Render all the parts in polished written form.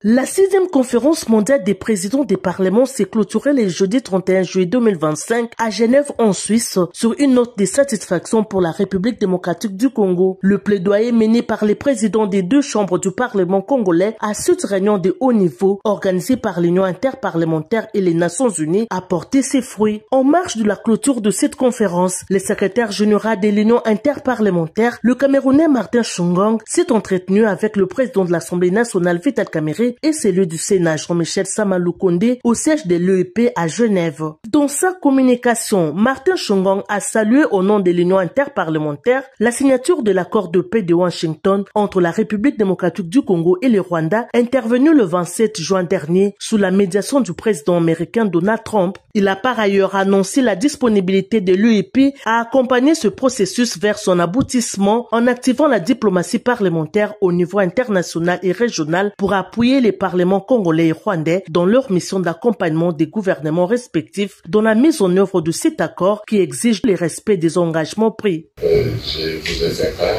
La 6e conférence mondiale des présidents des parlements s'est clôturée le jeudi 31 juillet 2025 à Genève en Suisse sur une note de satisfaction pour la République démocratique du Congo. Le plaidoyer mené par les présidents des deux chambres du Parlement congolais à cette réunion de haut niveau organisée par l'Union interparlementaire et les Nations unies a porté ses fruits. En marge de la clôture de cette conférence, le secrétaire général de l'Union interparlementaire, le Camerounais Martin Shungong, s'est entretenu avec le président de l'Assemblée nationale Vital Kamerhe et celui du Sénat Jean-Michel Sama-Lukonde au siège de l'EEP à Genève. Dans sa communication, Martin Shungong a salué au nom de l'Union interparlementaire la signature de l'accord de paix de Washington entre la République démocratique du Congo et le Rwanda, intervenu le 27 juin dernier sous la médiation du président américain Donald Trump. Il a par ailleurs annoncé la disponibilité de l'UEP à accompagner ce processus vers son aboutissement en activant la diplomatie parlementaire au niveau international et régional pour appuyer les parlements congolais et rwandais dans leur mission d'accompagnement des gouvernements respectifs dans la mise en œuvre de cet accord qui exige le respect des engagements pris. Je vous ai fait part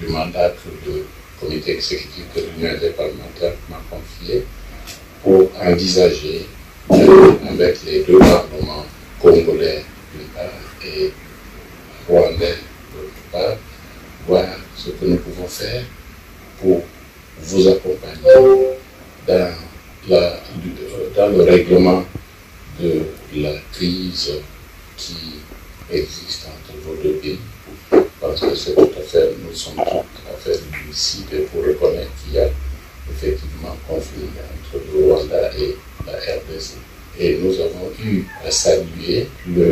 du mandat que le comité exécutif de l'Union interparlementaire m'a confié pour envisager avec les deux parlements congolais d'une part et rwandais d'autre part, voir ce que nous pouvons faire pour vous accompagner dans le règlement de la crise qui existe entre vos deux pays, parce que c'est tout à fait, nous sommes tout à fait lucides pour reconnaître qu'il y a effectivement conflit entre le Rwanda et la RDC. Et nous avons eu à saluer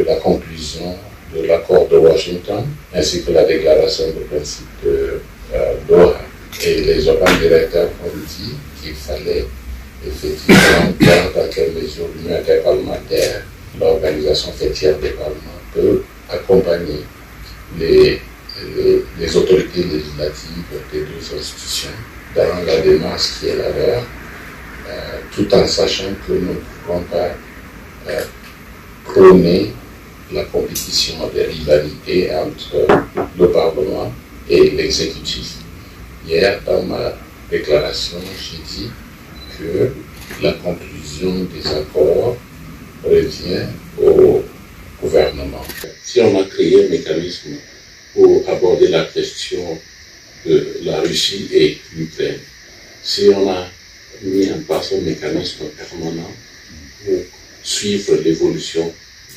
la conclusion de l'accord de Washington, ainsi que la déclaration de principe de Doha. Et les organes directeurs ont dit qu'il fallait effectivement voir dans quelle mesure l'Union interparlementaire, l'organisation fêtière des parlements, peut accompagner les autorités législatives des deux institutions dans la démarche qui est la leur, tout en sachant que nous ne pouvons pas prôner la compétition des rivalités entre le Parlement et l'exécutif. Hier, dans ma déclaration, j'ai dit que la conclusion des accords revient au gouvernement. Si on a créé un mécanisme pour aborder la question de la Russie et l'Ukraine, si on a mis en place un mécanisme permanent pour suivre l'évolution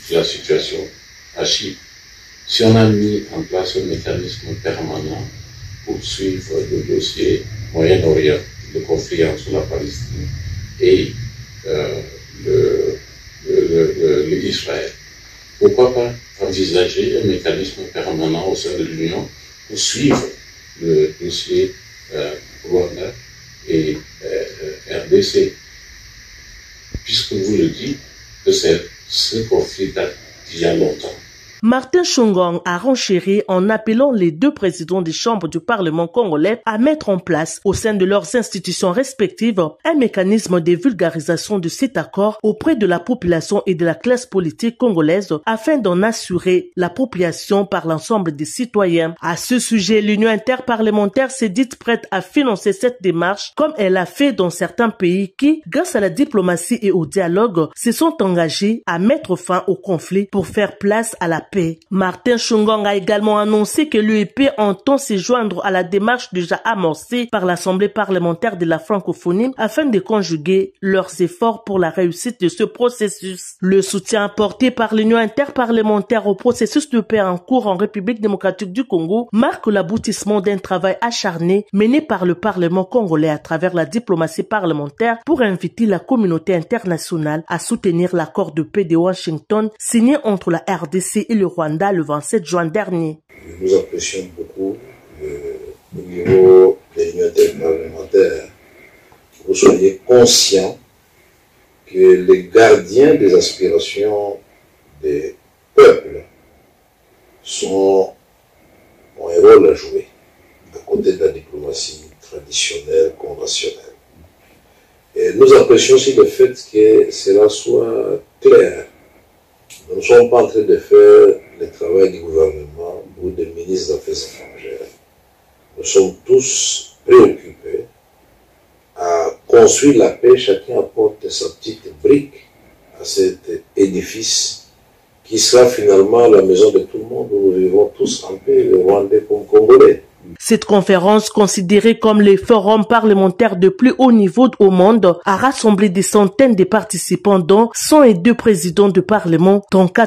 de la situation à Chypre, si on a mis en place un mécanisme permanent pour suivre le dossier Moyen-Orient, le conflit entre la Palestine et l'Israël. Pourquoi pas envisager un mécanisme permanent au sein de l'Union pour suivre le dossier Rwanda et RDC, puisque vous le dites que ce conflit date d'il y a longtemps. Martin Shungong a renchéri en appelant les deux présidents des chambres du Parlement congolais à mettre en place, au sein de leurs institutions respectives, un mécanisme de vulgarisation de cet accord auprès de la population et de la classe politique congolaise afin d'en assurer l'appropriation par l'ensemble des citoyens. À ce sujet, l'Union interparlementaire s'est dite prête à financer cette démarche comme elle l'a fait dans certains pays qui, grâce à la diplomatie et au dialogue, se sont engagés à mettre fin au conflit pour faire place à la paix. Martin Shungong a également annoncé que l'UEP entend se joindre à la démarche déjà amorcée par l'Assemblée parlementaire de la francophonie afin de conjuguer leurs efforts pour la réussite de ce processus. Le soutien apporté par l'Union interparlementaire au processus de paix en cours en République démocratique du Congo marque l'aboutissement d'un travail acharné mené par le Parlement congolais à travers la diplomatie parlementaire pour inviter la communauté internationale à soutenir l'accord de paix de Washington signé entre la RDC et le Rwanda le 27 juin dernier. Nous apprécions beaucoup au niveau de l'Union interparlementaire que vous soyez conscients que les gardiens des aspirations des peuples ont un rôle à jouer à côté de la diplomatie traditionnelle, conventionnelle. Et nous apprécions aussi le fait que cela soit clair. Nous ne sommes pas en train de faire le travail du gouvernement ou des ministres des Affaires étrangères. Nous sommes tous préoccupés à construire la paix, chacun apporte sa petite brique à cet édifice qui sera finalement la maison de tout le monde où nous vivons tous en paix, les Rwandais comme Congolais. Cette conférence, considérée comme le forum parlementaire de plus haut niveau au monde, a rassemblé des centaines de participants dont 102 présidents de parlement, dont 4